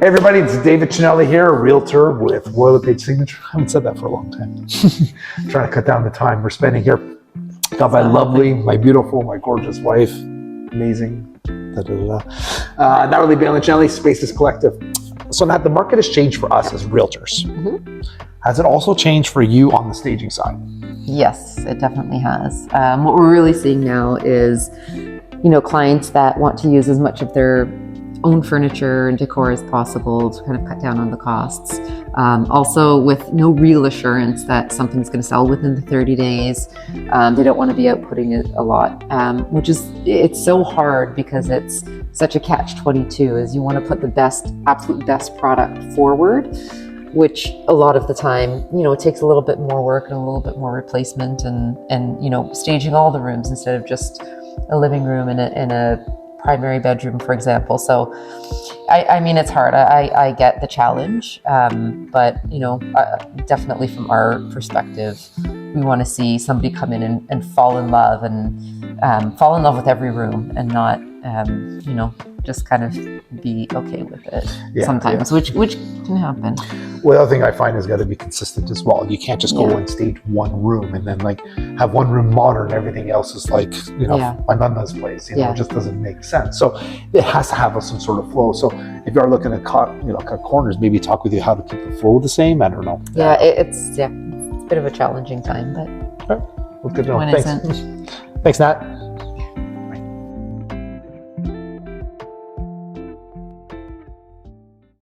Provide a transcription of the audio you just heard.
Hey everybody, it's David Chinelli here, a realtor with Royal LePage Signature. I haven't said that for a long time. Trying to cut down the time we're spending here. Got my lovely, my beautiful, my gorgeous wife. Amazing. Natalie Chinelli, Spaces Collective. So Nat, the market has changed for us as realtors. Mm-hmm. Has it also changed for you on the staging side? Yes, it definitely has. What we're really seeing now is, clients that want to use as much of their own furniture and decor as possible to kind of cut down on the costs. Also with no real assurance that something's going to sell within the 30 days. They don't want to be outputting it a lot, it's so hard because it's such a catch-22 is you want to put the absolute best product forward, which a lot of the time, it takes a little bit more work and a little bit more replacement and staging all the rooms instead of just a living room and a primary bedroom, for example. So, I mean, it's hard. I get the challenge, but definitely from our perspective, we want to see somebody come in and fall in love with every room and not, just kind of be okay with it sometimes, which can happen. Well, the other thing I find is got to be consistent as well. You can't just go and stage one room and then have one room modern, everything else is my nana's place. It just doesn't make sense. So it has to have some sort of flow. So if you are looking to cut corners, maybe talk with you how to keep the flow the same. I don't know. Yeah, it's a bit of a challenging time, but well, good to know. Thanks. Thanks, Nat.